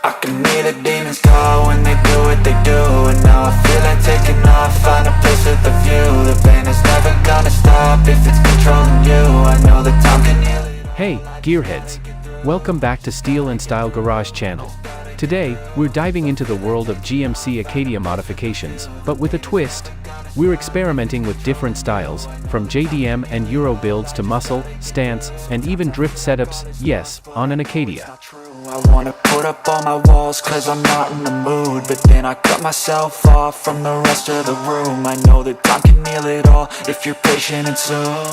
I can hear the demons call when they do what they do. And now I feel like taking off, find a place with a view. The pain is never gonna stop if it's controlling you. I know that time can heal it. Hey, gearheads! Welcome back to Steel and Style Garage channel. Today, we're diving into the world of GMC Acadia modifications, but with a twist. We're experimenting with different styles, from JDM and Euro builds to muscle, stance, and even drift setups, yes, on an Acadia. I wanna put up all my walls cause I'm not in the mood. But then I cut myself off from the rest of the room. I know that time can heal it all if you're patient and soon.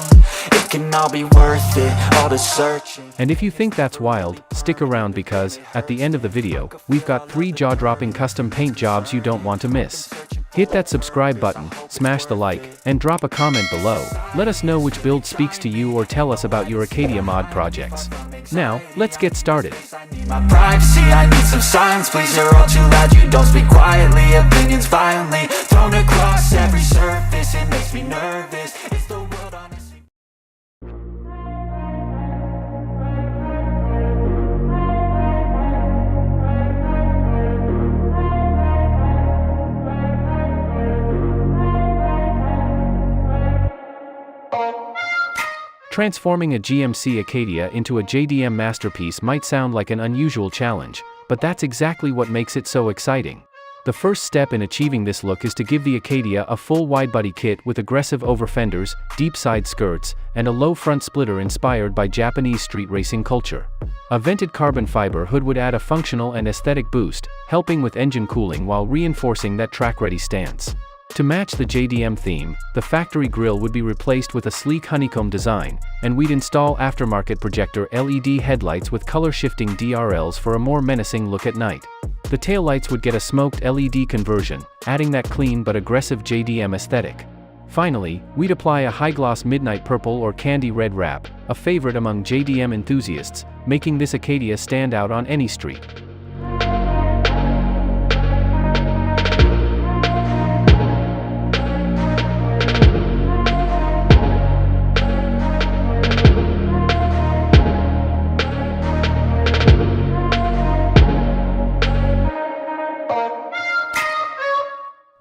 It can all be worth it, all the searching. And if you think that's wild, stick around because, at the end of the video, we've got 3 jaw-dropping custom paint jobs you don't want to miss. Hit that subscribe button, smash the like, and drop a comment below. Let us know which build speaks to you or tell us about your Acadia mod projects. Now, let's get started. My privacy, I need some silence, please. You're all too loud, you don't speak quietly. Opinions violently thrown across every surface. It makes me nervous. It's the world honestly. Transforming a GMC Acadia into a JDM masterpiece might sound like an unusual challenge, but that's exactly what makes it so exciting. The first step in achieving this look is to give the Acadia a full wide-body kit with aggressive over-fenders, deep side skirts, and a low front splitter inspired by Japanese street racing culture. A vented carbon fiber hood would add a functional and aesthetic boost, helping with engine cooling while reinforcing that track-ready stance. To match the JDM theme, the factory grille would be replaced with a sleek honeycomb design, and we'd install aftermarket projector LED headlights with color-shifting DRLs for a more menacing look at night. The taillights would get a smoked LED conversion, adding that clean but aggressive JDM aesthetic. Finally, we'd apply a high-gloss midnight purple or candy red wrap, a favorite among JDM enthusiasts, making this Acadia stand out on any street.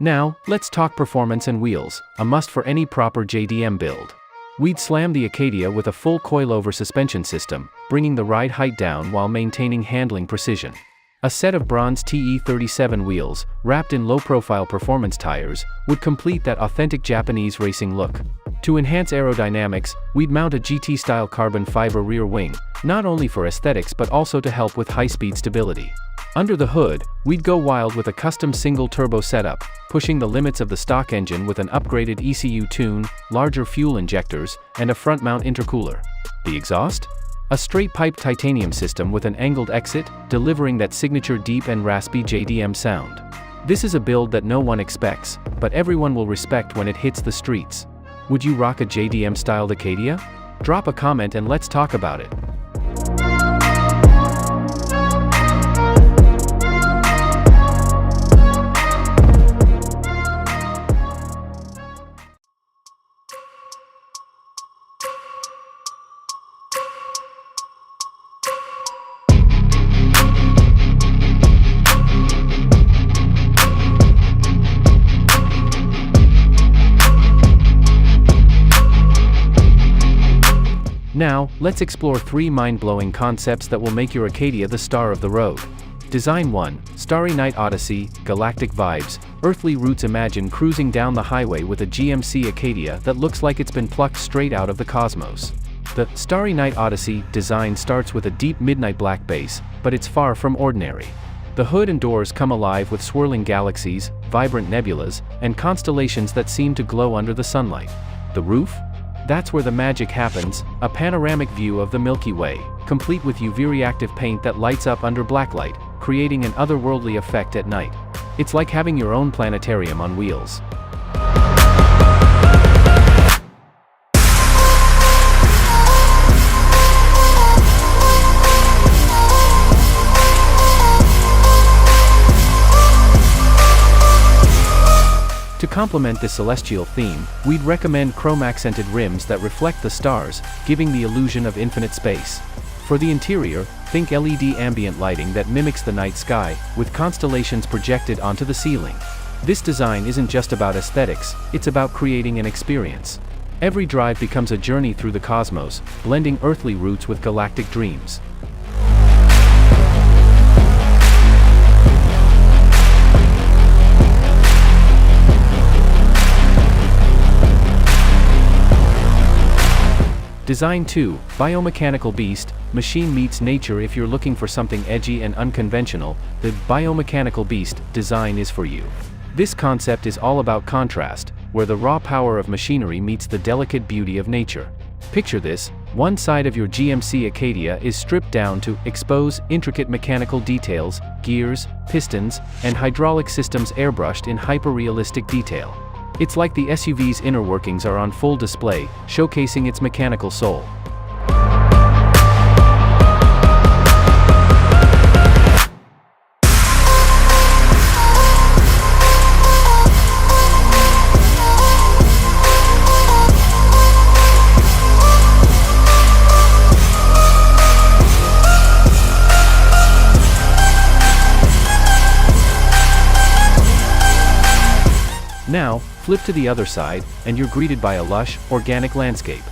Now, let's talk performance and wheels, a must for any proper JDM build. We'd slam the Acadia with a full coilover suspension system, bringing the ride height down while maintaining handling precision. A set of bronze TE37 wheels, wrapped in low-profile performance tires, would complete that authentic Japanese racing look. To enhance aerodynamics, we'd mount a GT-style carbon fiber rear wing, not only for aesthetics but also to help with high-speed stability. Under the hood, we'd go wild with a custom single-turbo setup, pushing the limits of the stock engine with an upgraded ECU tune, larger fuel injectors, and a front-mount intercooler. The exhaust? A straight-pipe titanium system with an angled exit, delivering that signature deep and raspy JDM sound. This is a build that no one expects, but everyone will respect when it hits the streets. Would you rock a JDM-styled Acadia? Drop a comment and let's talk about it. Now, let's explore 3 mind-blowing concepts that will make your Acadia the star of the road. Design 1, Starry Night Odyssey, galactic vibes, earthly roots. Imagine cruising down the highway with a GMC Acadia that looks like it's been plucked straight out of the cosmos. The Starry Night Odyssey design starts with a deep midnight black base, but it's far from ordinary. The hood and doors come alive with swirling galaxies, vibrant nebulas, and constellations that seem to glow under the sunlight. The roof? That's where the magic happens, a panoramic view of the Milky Way, complete with UV-reactive paint that lights up under blacklight, creating an otherworldly effect at night. It's like having your own planetarium on wheels. To complement this celestial theme, we'd recommend chrome-accented rims that reflect the stars, giving the illusion of infinite space. For the interior, think LED ambient lighting that mimics the night sky, with constellations projected onto the ceiling. This design isn't just about aesthetics, it's about creating an experience. Every drive becomes a journey through the cosmos, blending earthly roots with galactic dreams. Design 2, Biomechanical Beast, Machine meets nature. If you're looking for something edgy and unconventional, the Biomechanical Beast design is for you. This concept is all about contrast, where the raw power of machinery meets the delicate beauty of nature. Picture this: one side of your GMC Acadia is stripped down to expose intricate mechanical details, gears, pistons, and hydraulic systems airbrushed in hyper-realistic detail. It's like the SUV's inner workings are on full display, showcasing its mechanical soul. Now, flip to the other side, and you're greeted by a lush, organic landscape.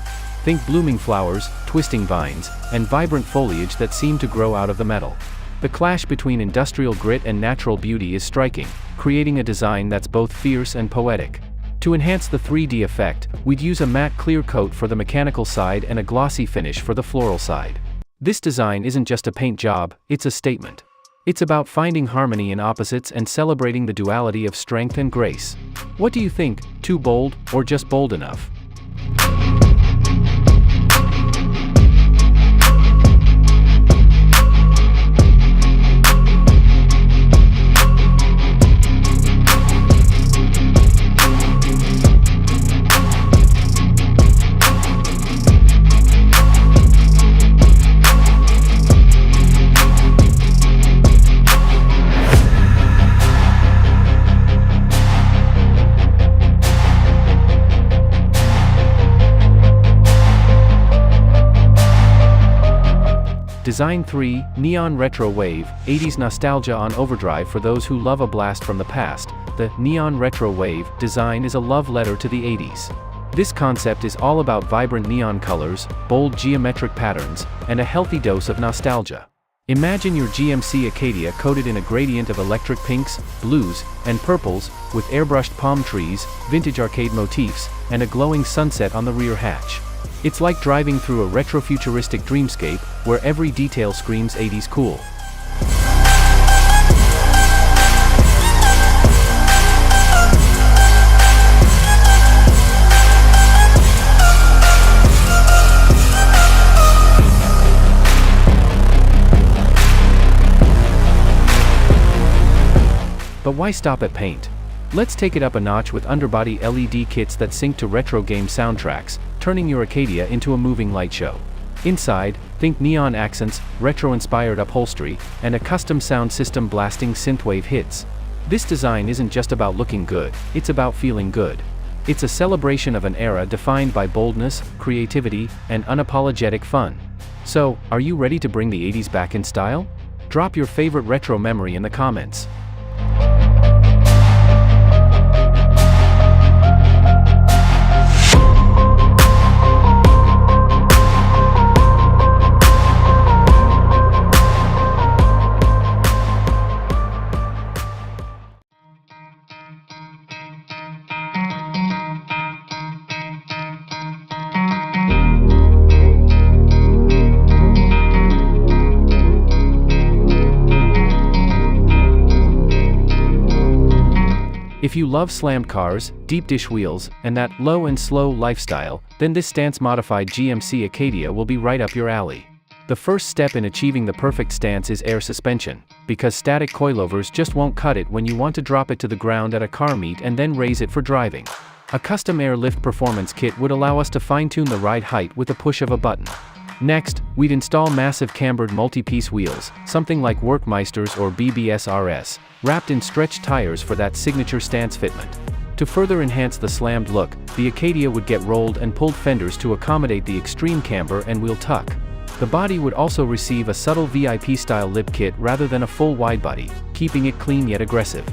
Think blooming flowers, twisting vines, and vibrant foliage that seem to grow out of the metal. The clash between industrial grit and natural beauty is striking, creating a design that's both fierce and poetic. To enhance the 3D effect, we'd use a matte clear coat for the mechanical side and a glossy finish for the floral side. This design isn't just a paint job, it's a statement. It's about finding harmony in opposites and celebrating the duality of strength and grace. What do you think? Too bold, or just bold enough? Design 3, Neon Retro Wave, 80s nostalgia on overdrive. For those who love a blast from the past, the Neon Retro Wave design is a love letter to the 80s. This concept is all about vibrant neon colors, bold geometric patterns, and a healthy dose of nostalgia. Imagine your GMC Acadia coated in a gradient of electric pinks, blues, and purples, with airbrushed palm trees, vintage arcade motifs, and a glowing sunset on the rear hatch. It's like driving through a retrofuturistic dreamscape, where every detail screams 80s cool. But why stop at paint? Let's take it up a notch with underbody LED kits that sync to retro game soundtracks, turning your Acadia into a moving light show. Inside, think neon accents, retro-inspired upholstery, and a custom sound system blasting synthwave hits. This design isn't just about looking good, it's about feeling good. It's a celebration of an era defined by boldness, creativity, and unapologetic fun. So, are you ready to bring the 80s back in style? Drop your favorite retro memory in the comments. If you love slammed cars, deep dish wheels, and that low and slow lifestyle, then this stance-modified GMC Acadia will be right up your alley. The first step in achieving the perfect stance is air suspension, because static coilovers just won't cut it when you want to drop it to the ground at a car meet and then raise it for driving. A custom air lift performance kit would allow us to fine-tune the ride height with a push of a button. Next, we'd install massive cambered multi-piece wheels, something like Workmeister's or BBS RS, wrapped in stretched tires for that signature stance fitment. To further enhance the slammed look, the Acadia would get rolled and pulled fenders to accommodate the extreme camber and wheel tuck. The body would also receive a subtle VIP-style lip kit rather than a full widebody, keeping it clean yet aggressive.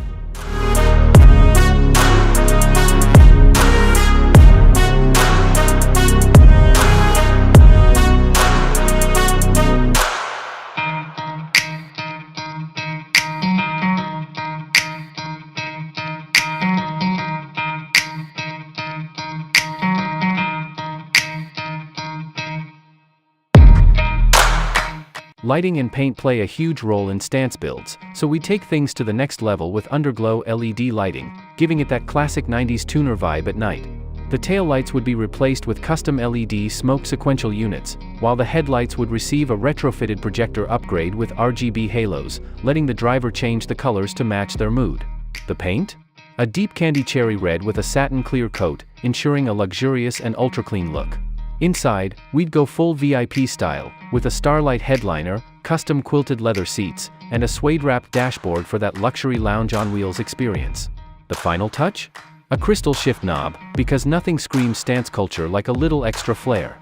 Lighting and paint play a huge role in stance builds, so we take things to the next level with underglow LED lighting, giving it that classic 90s tuner vibe at night. The tail lights would be replaced with custom LED smoke sequential units, while the headlights would receive a retrofitted projector upgrade with RGB halos, letting the driver change the colors to match their mood. The paint? A deep candy cherry red with a satin clear coat, ensuring a luxurious and ultra-clean look. Inside, we'd go full VIP style, with a starlight headliner, custom quilted leather seats, and a suede-wrapped dashboard for that luxury lounge on wheels experience. The final touch? A crystal shift knob, because nothing screams stance culture like a little extra flair.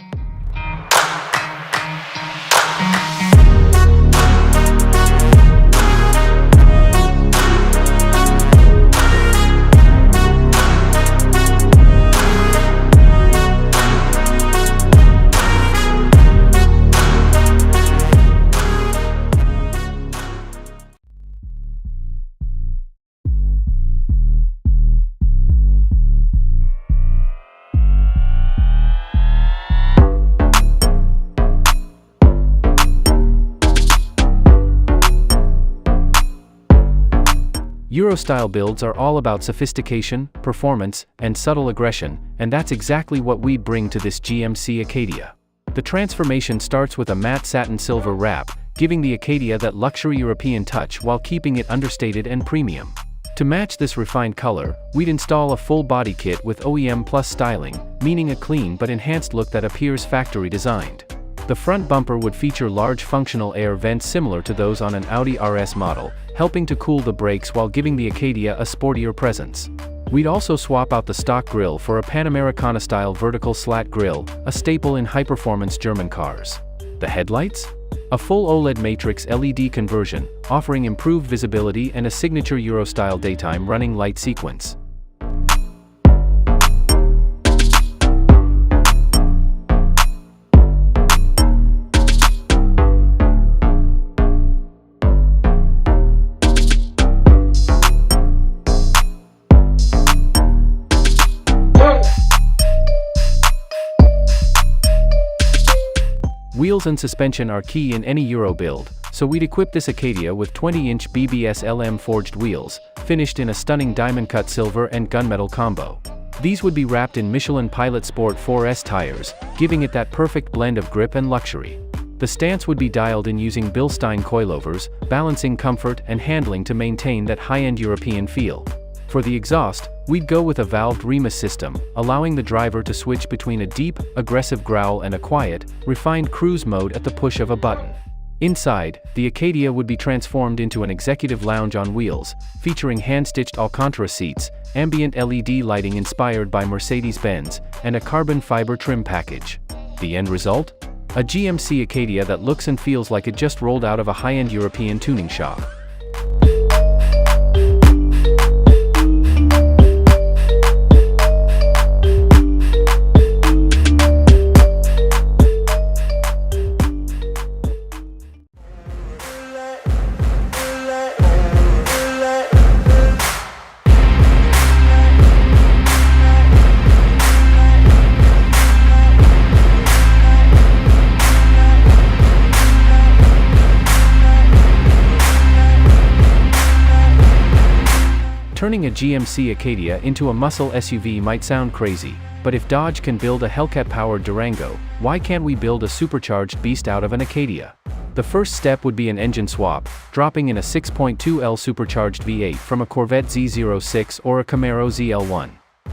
Euro-style builds are all about sophistication, performance, and subtle aggression, and that's exactly what we bring to this GMC Acadia. The transformation starts with a matte satin silver wrap, giving the Acadia that luxury European touch while keeping it understated and premium. To match this refined color, we'd install a full body kit with OEM Plus styling, meaning a clean but enhanced look that appears factory designed. The front bumper would feature large functional air vents similar to those on an Audi RS model, helping to cool the brakes while giving the Acadia a sportier presence. We'd also swap out the stock grille for a Panamericana-style vertical slat grille, a staple in high-performance German cars. The headlights? A full OLED matrix LED conversion, offering improved visibility and a signature Euro-style daytime running light sequence. Wheels and suspension are key in any Euro build, so we'd equip this Acadia with 20-inch BBS LM forged wheels, finished in a stunning diamond-cut silver and gunmetal combo. These would be wrapped in Michelin Pilot Sport 4S tires, giving it that perfect blend of grip and luxury. The stance would be dialed in using Bilstein coilovers, balancing comfort and handling to maintain that high-end European feel. For the exhaust, we'd go with a valved Remus system, allowing the driver to switch between a deep, aggressive growl and a quiet, refined cruise mode at the push of a button. Inside, the Acadia would be transformed into an executive lounge on wheels, featuring hand-stitched Alcantara seats, ambient LED lighting inspired by Mercedes-Benz, and a carbon fiber trim package. The end result? A GMC Acadia that looks and feels like it just rolled out of a high-end European tuning shop. Turning a GMC Acadia into a muscle SUV might sound crazy, but if Dodge can build a Hellcat-powered Durango, why can't we build a supercharged beast out of an Acadia? The first step would be an engine swap, dropping in a 6.2L supercharged V8 from a Corvette Z06 or a Camaro ZL1.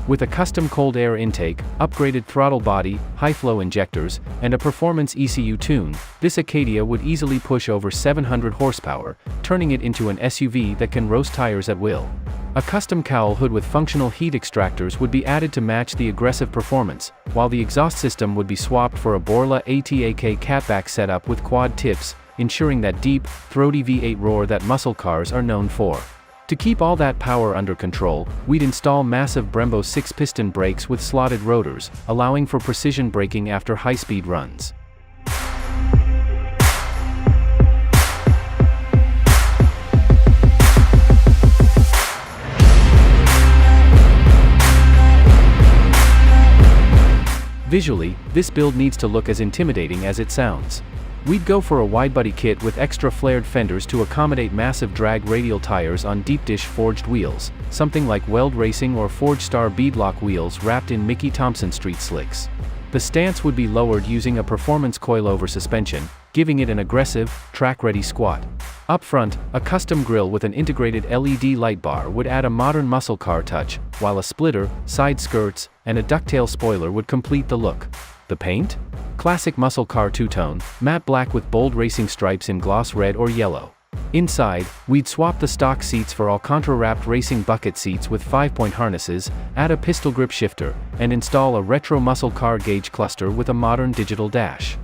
With a custom cold air intake, upgraded throttle body, high-flow injectors, and a performance ECU tune, this Acadia would easily push over 700 horsepower, turning it into an SUV that can roast tires at will. A custom cowl hood with functional heat extractors would be added to match the aggressive performance, while the exhaust system would be swapped for a Borla ATAK catback setup with quad tips, ensuring that deep, throaty V8 roar that muscle cars are known for. To keep all that power under control, we'd install massive Brembo 6-piston brakes with slotted rotors, allowing for precision braking after high-speed runs. Visually, this build needs to look as intimidating as it sounds. We'd go for a wide-body kit with extra flared fenders to accommodate massive drag radial tires on deep-dish forged wheels, something like Weld Racing or Forge Star beadlock wheels wrapped in Mickey Thompson street slicks. The stance would be lowered using a performance coilover suspension, giving it an aggressive, track-ready squat. Up front, a custom grille with an integrated LED light bar would add a modern muscle car touch, while a splitter, side skirts, and a ducktail spoiler would complete the look. The paint? Classic muscle car two-tone, matte black with bold racing stripes in gloss red or yellow. Inside, we'd swap the stock seats for Alcantara-wrapped racing bucket seats with 5-point harnesses, add a pistol grip shifter, and install a retro muscle car gauge cluster with a modern digital dash.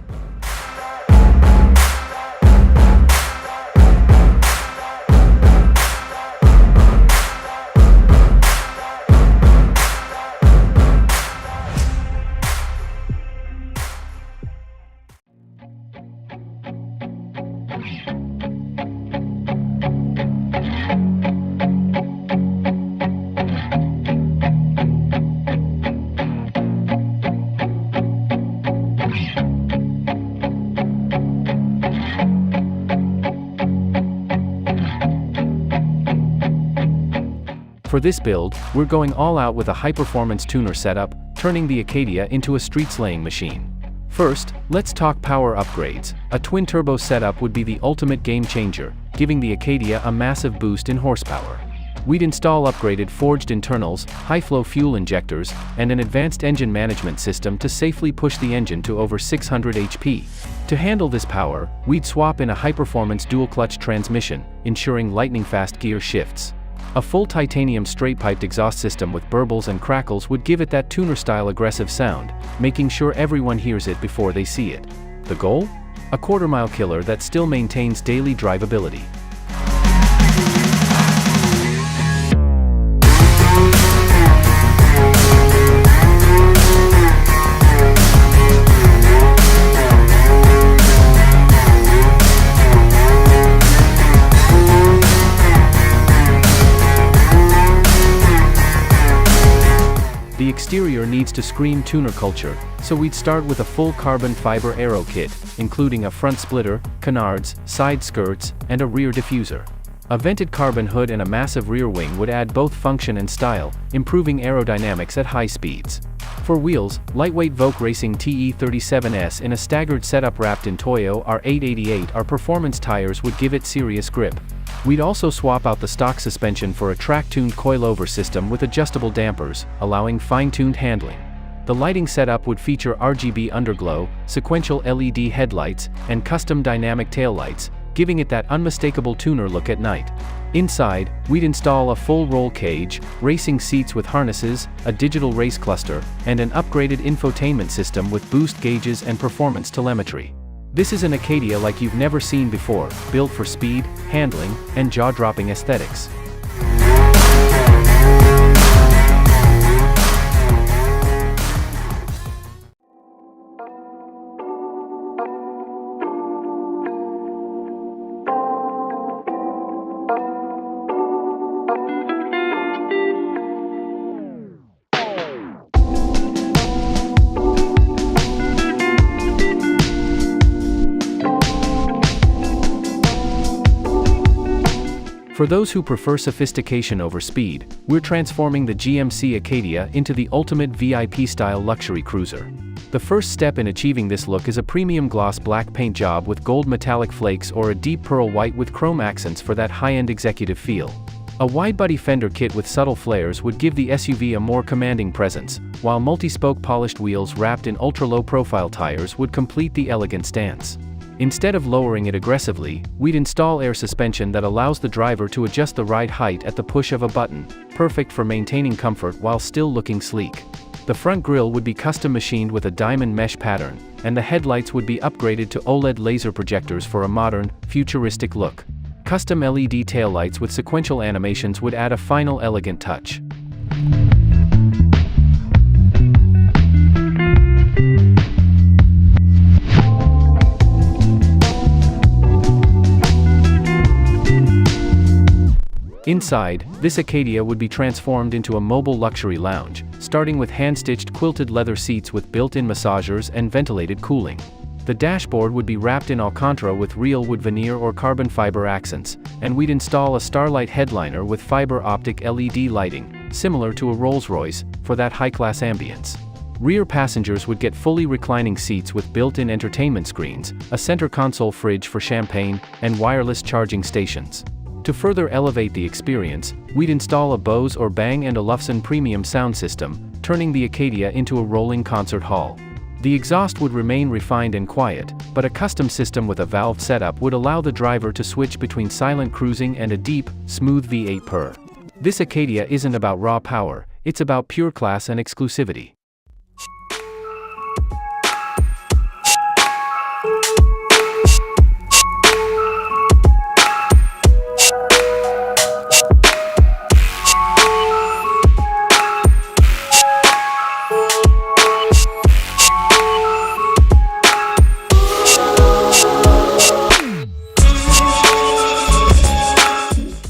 For this build, we're going all out with a high-performance tuner setup, turning the Acadia into a street-slaying machine. First, let's talk power upgrades. A twin-turbo setup would be the ultimate game-changer, giving the Acadia a massive boost in horsepower. We'd install upgraded forged internals, high-flow fuel injectors, and an advanced engine management system to safely push the engine to over 600 HP. To handle this power, we'd swap in a high-performance dual-clutch transmission, ensuring lightning-fast gear shifts. A full titanium straight-piped exhaust system with burbles and crackles would give it that tuner-style aggressive sound, making sure everyone hears it before they see it. The goal? A quarter-mile killer that still maintains daily drivability. The exterior needs to scream tuner culture, so we'd start with a full carbon fiber aero kit, including a front splitter, canards, side skirts, and a rear diffuser. A vented carbon hood and a massive rear wing would add both function and style, improving aerodynamics at high speeds. For wheels, lightweight Vogue Racing TE37S in a staggered setup wrapped in Toyo R888R performance tires would give it serious grip. We'd also swap out the stock suspension for a track-tuned coilover system with adjustable dampers, allowing fine-tuned handling. The lighting setup would feature RGB underglow, sequential LED headlights, and custom dynamic taillights, giving it that unmistakable tuner look at night. Inside, we'd install a full roll cage, racing seats with harnesses, a digital race cluster, and an upgraded infotainment system with boost gauges and performance telemetry. This is an Acadia like you've never seen before, built for speed, handling, and jaw-dropping aesthetics. For those who prefer sophistication over speed, we're transforming the GMC Acadia into the ultimate VIP-style luxury cruiser. The first step in achieving this look is a premium gloss black paint job with gold metallic flakes or a deep pearl white with chrome accents for that high-end executive feel. A wide-body fender kit with subtle flares would give the SUV a more commanding presence, while multi-spoke polished wheels wrapped in ultra-low profile tires would complete the elegant stance. Instead of lowering it aggressively, we'd install air suspension that allows the driver to adjust the ride height at the push of a button, perfect for maintaining comfort while still looking sleek. The front grille would be custom machined with a diamond mesh pattern, and the headlights would be upgraded to OLED laser projectors for a modern, futuristic look. Custom LED taillights with sequential animations would add a final elegant touch. Inside, this Acadia would be transformed into a mobile luxury lounge, starting with hand-stitched quilted leather seats with built-in massagers and ventilated cooling. The dashboard would be wrapped in Alcantara with real wood veneer or carbon fiber accents, and we'd install a Starlight headliner with fiber optic LED lighting, similar to a Rolls-Royce, for that high-class ambience. Rear passengers would get fully reclining seats with built-in entertainment screens, a center console fridge for champagne, and wireless charging stations. To further elevate the experience, we'd install a Bose or Bang & Olufsen premium sound system, turning the Acadia into a rolling concert hall. The exhaust would remain refined and quiet, but a custom system with a valved setup would allow the driver to switch between silent cruising and a deep, smooth V8 purr. This Acadia isn't about raw power, it's about pure class and exclusivity.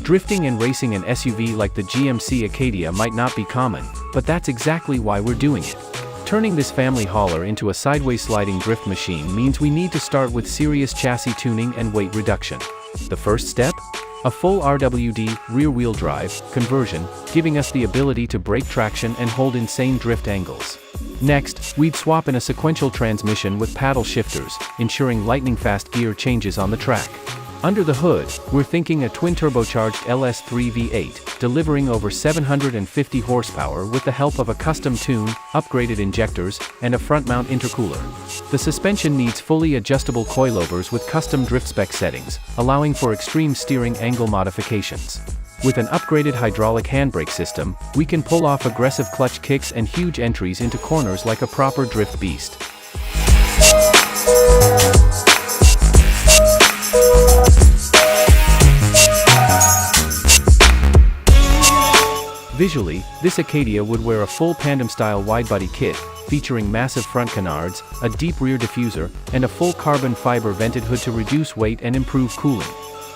Drifting and racing an SUV like the GMC Acadia might not be common, but that's exactly why we're doing it. Turning this family hauler into a sideways sliding drift machine means we need to start with serious chassis tuning and weight reduction. The first step? A full RWD, rear-wheel drive, conversion, giving us the ability to break traction and hold insane drift angles. Next, we'd swap in a sequential transmission with paddle shifters, ensuring lightning-fast gear changes on the track. Under the hood, we're thinking a twin-turbocharged LS3 V8, delivering over 750 horsepower with the help of a custom tune, upgraded injectors, and a front-mount intercooler. The suspension needs fully adjustable coilovers with custom drift spec settings, allowing for extreme steering angle modifications. With an upgraded hydraulic handbrake system, we can pull off aggressive clutch kicks and huge entries into corners like a proper drift beast. Visually, this Acadia would wear a full Pandem-style wide-body kit, featuring massive front canards, a deep rear diffuser, and a full carbon fiber vented hood to reduce weight and improve cooling.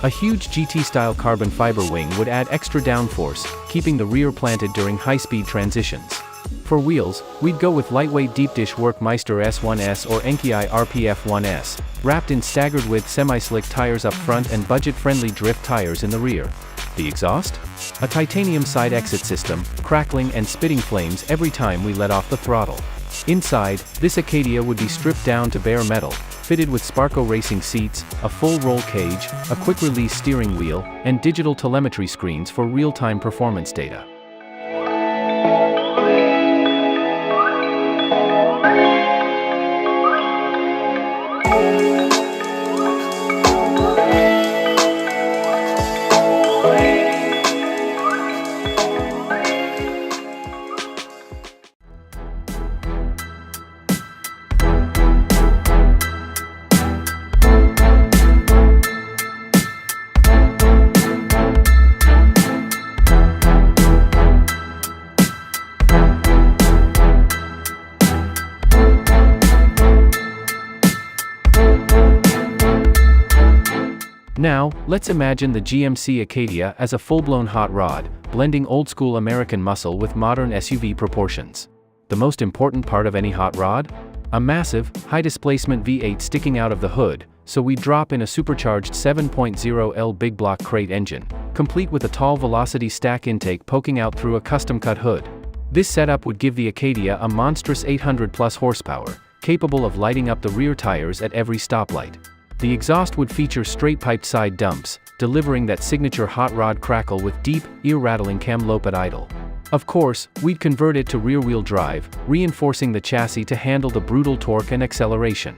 A huge GT-style carbon fiber wing would add extra downforce, keeping the rear planted during high-speed transitions. For wheels, we'd go with lightweight deep-dish Workmeister S1S or Enkei RPF1S, wrapped in staggered-width semi-slick tires up front and budget-friendly drift tires in the rear. The exhaust? A titanium side exit system, crackling and spitting flames every time we let off the throttle. Inside, this Acadia would be stripped down to bare metal, fitted with Sparco racing seats, a full roll cage, a quick-release steering wheel, and digital telemetry screens for real-time performance data. Now, let's imagine the GMC Acadia as a full-blown hot rod, blending old-school American muscle with modern SUV proportions. The most important part of any hot rod? A massive, high-displacement V8 sticking out of the hood, so we drop in a supercharged 7.0L big block crate engine, complete with a tall velocity stack intake poking out through a custom-cut hood. This setup would give the Acadia a monstrous 800-plus horsepower, capable of lighting up the rear tires at every stoplight. The exhaust would feature straight-piped side dumps, delivering that signature hot rod crackle with deep, ear-rattling camlope at idle. Of course, we'd convert it to rear-wheel drive, reinforcing the chassis to handle the brutal torque and acceleration.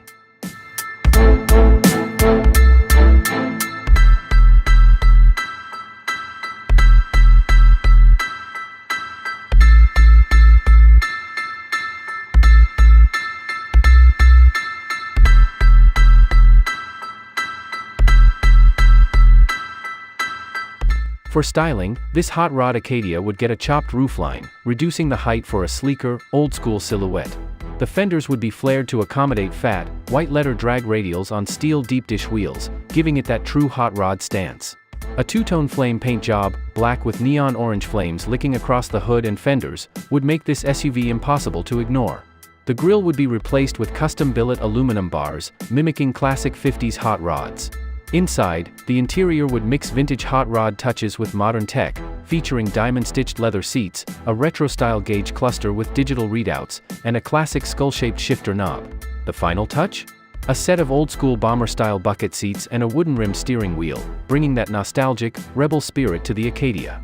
For styling, this hot rod Acadia would get a chopped roofline, reducing the height for a sleeker, old-school silhouette. The fenders would be flared to accommodate fat, white-letter drag radials on steel deep-dish wheels, giving it that true hot rod stance. A two-tone flame paint job, black with neon orange flames licking across the hood and fenders, would make this SUV impossible to ignore. The grille would be replaced with custom billet aluminum bars, mimicking classic 50s hot rods. Inside, the interior would mix vintage hot rod touches with modern tech, featuring diamond-stitched leather seats, a retro-style gauge cluster with digital readouts, and a classic skull-shaped shifter knob. The final touch? A set of old-school bomber-style bucket seats and a wooden-rimmed steering wheel, bringing that nostalgic, rebel spirit to the Acadia.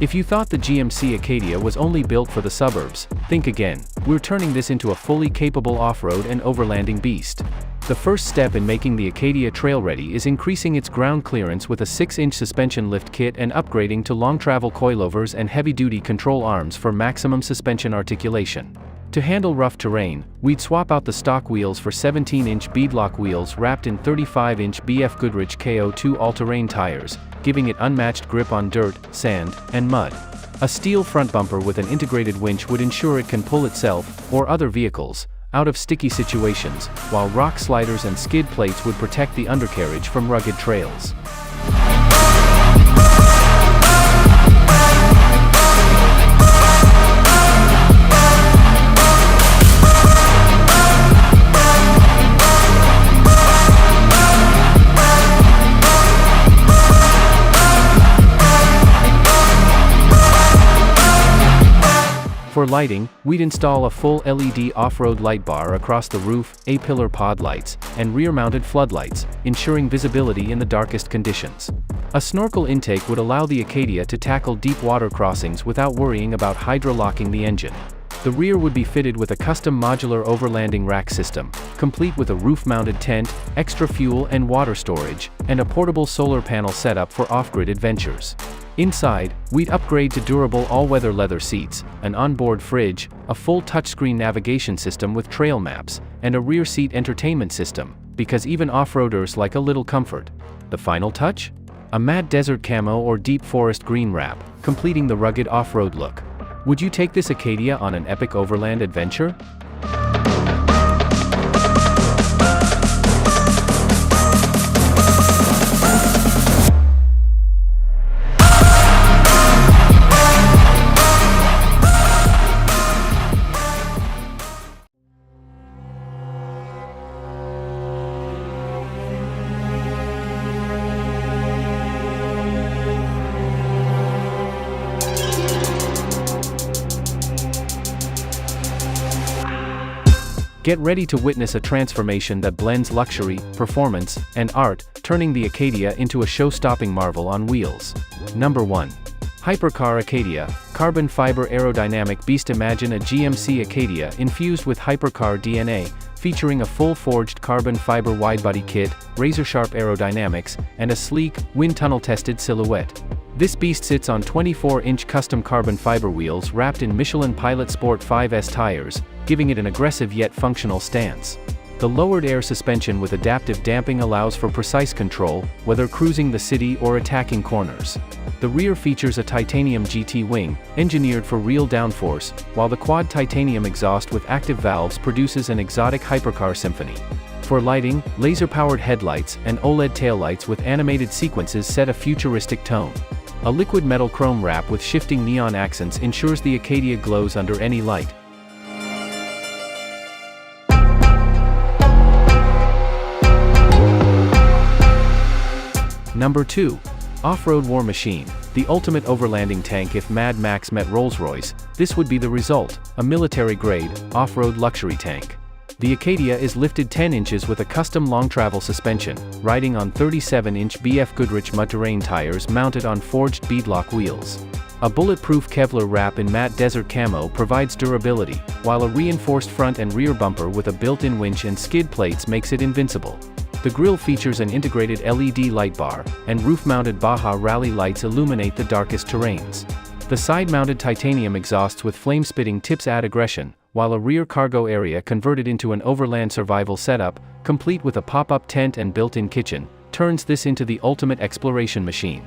If you thought the GMC Acadia was only built for the suburbs, think again. We're turning this into a fully capable off-road and overlanding beast. The first step in making the Acadia trail-ready is increasing its ground clearance with a 6-inch suspension lift kit and upgrading to long-travel coilovers and heavy-duty control arms for maximum suspension articulation. To handle rough terrain, we'd swap out the stock wheels for 17-inch beadlock wheels wrapped in 35-inch BF Goodrich KO2 all-terrain tires, giving it unmatched grip on dirt, sand, and mud. A steel front bumper with an integrated winch would ensure it can pull itself, or other vehicles, out of sticky situations, while rock sliders and skid plates would protect the undercarriage from rugged trails. For lighting, we'd install a full LED off-road light bar across the roof, A-pillar pod lights, and rear-mounted floodlights, ensuring visibility in the darkest conditions. A snorkel intake would allow the Acadia to tackle deep water crossings without worrying about hydro-locking the engine. The rear would be fitted with a custom modular overlanding rack system, complete with a roof-mounted tent, extra fuel and water storage, and a portable solar panel setup for off-grid adventures. Inside, we'd upgrade to durable all-weather leather seats, an onboard fridge, a full touchscreen navigation system with trail maps, and a rear seat entertainment system, because even off-roaders like a little comfort. The final touch? A matte desert camo or deep forest green wrap, completing the rugged off-road look. Would you take this Acadia on an epic overland adventure? Get ready to witness a transformation that blends luxury, performance, and art, turning the Acadia into a show-stopping marvel on wheels. Number 1. Hypercar Acadia, carbon fiber aerodynamic beast. Imagine a GMC Acadia infused with hypercar DNA, featuring a full-forged carbon fiber widebody kit, razor-sharp aerodynamics, and a sleek, wind tunnel-tested silhouette. This beast sits on 24-inch custom carbon fiber wheels wrapped in Michelin Pilot Sport 5S tires, giving it an aggressive yet functional stance. The The lowered air suspension with adaptive damping allows for precise control, whether cruising the city or attacking corners. The rear features a titanium GT wing, engineered for real downforce, while the quad titanium exhaust with active valves produces an exotic hypercar symphony. For lighting, laser-powered headlights and OLED taillights with animated sequences set a futuristic tone. A liquid metal chrome wrap with shifting neon accents ensures the Acadia glows under any light. Number 2. Off-road war machine. The ultimate overlanding tank. If Mad Max met Rolls-Royce, this would be the result, a military-grade, off-road luxury tank. The Acadia is lifted 10 inches with a custom long-travel suspension, riding on 37-inch BF Goodrich mud-terrain tires mounted on forged beadlock wheels. A bulletproof Kevlar wrap in matte desert camo provides durability, while a reinforced front and rear bumper with a built-in winch and skid plates makes it invincible. The grille features an integrated LED light bar, and roof-mounted Baja Rally lights illuminate the darkest terrains. The side-mounted titanium exhausts with flame-spitting tips add aggression, while a rear cargo area converted into an overland survival setup, complete with a pop-up tent and built-in kitchen, turns this into the ultimate exploration machine.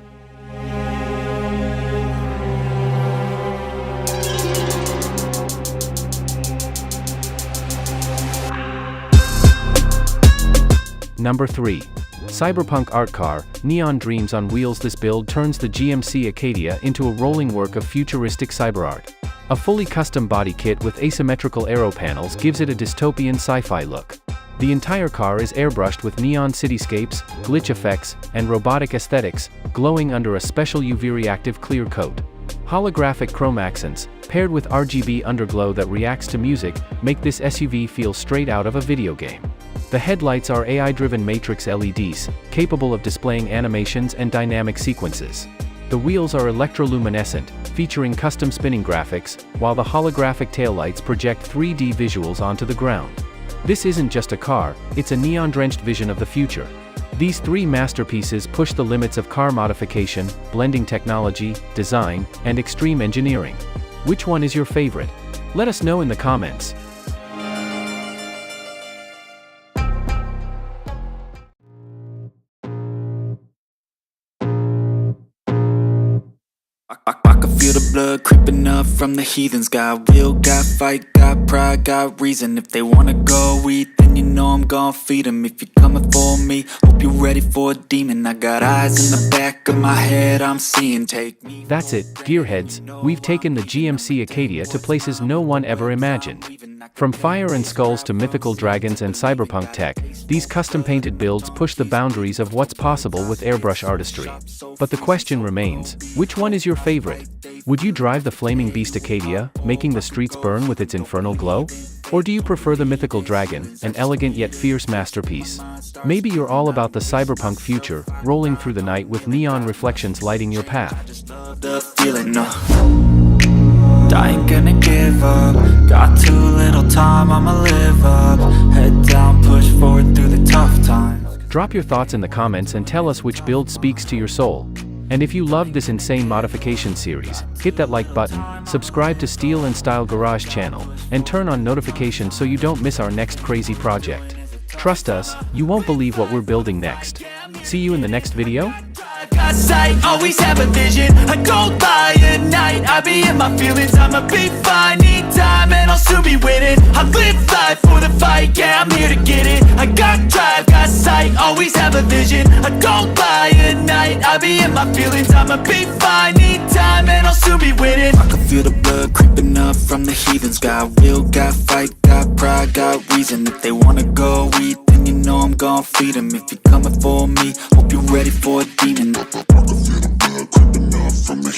Number 3. Cyberpunk art car, neon dreams on wheels. This build turns the GMC Acadia into a rolling work of futuristic cyber art. A fully custom body kit with asymmetrical aero panels gives it a dystopian sci-fi look. The entire car is airbrushed with neon cityscapes, glitch effects, and robotic aesthetics, glowing under a special UV-reactive clear coat. Holographic chrome accents, paired with RGB underglow that reacts to music, make this SUV feel straight out of a video game. The headlights are AI-driven matrix LEDs, capable of displaying animations and dynamic sequences. The wheels are electroluminescent, featuring custom spinning graphics, while the holographic taillights project 3D visuals onto the ground. This isn't just a car, it's a neon-drenched vision of the future. These three masterpieces push the limits of car modification, blending technology, design, and extreme engineering. Which one is your favorite? Let us know in the comments. I can feel the blood creeping up from the heathens. Got will, got fight, got pride, got reason. If they wanna go eat, then you know I'm gon' feed them. If you're coming for me, hope you're ready for a demon. I got eyes in the back of my head, I'm seeing. Take me. That's it, gearheads, we've taken the GMC Acadia to places no one ever imagined. From fire and skulls to mythical dragons and cyberpunk tech, these custom-painted builds push the boundaries of what's possible with airbrush artistry. But the question remains, which one is your favorite? Would you drive the Flaming Beast Acadia, making the streets burn with its infernal glow? Or do you prefer the mythical dragon, an elegant yet fierce masterpiece? Maybe you're all about the cyberpunk future, rolling through the night with neon reflections lighting your path. I ain't gonna give up. Got too little time, I'ma live up. Head down, push forward through the tough times. Drop your thoughts in the comments and tell us which build speaks to your soul. And if you loved this insane modification series, hit that like button, subscribe to Steel and Style Garage channel, and turn on notifications so you don't miss our next crazy project. Trust us, you won't believe what we're building next. See you in the next video. Got sight, always have a vision. I don't lie at night, I be in my feelings. I'ma be fine, need time and I'll soon be winning. I live life for the fight, yeah, I'm here to get it. I got drive, got sight, always have a vision. I don't lie at night, I be in my feelings. I'ma be fine, need time and I'll soon be winning. I can feel the blood creeping up from the heathens. Got will, got fight, got pride, got reason. If they wanna go eat, then you know I'm gon' feed them. If you're coming for me, hope you're ready for a demon. I can feel the blood creeping up from the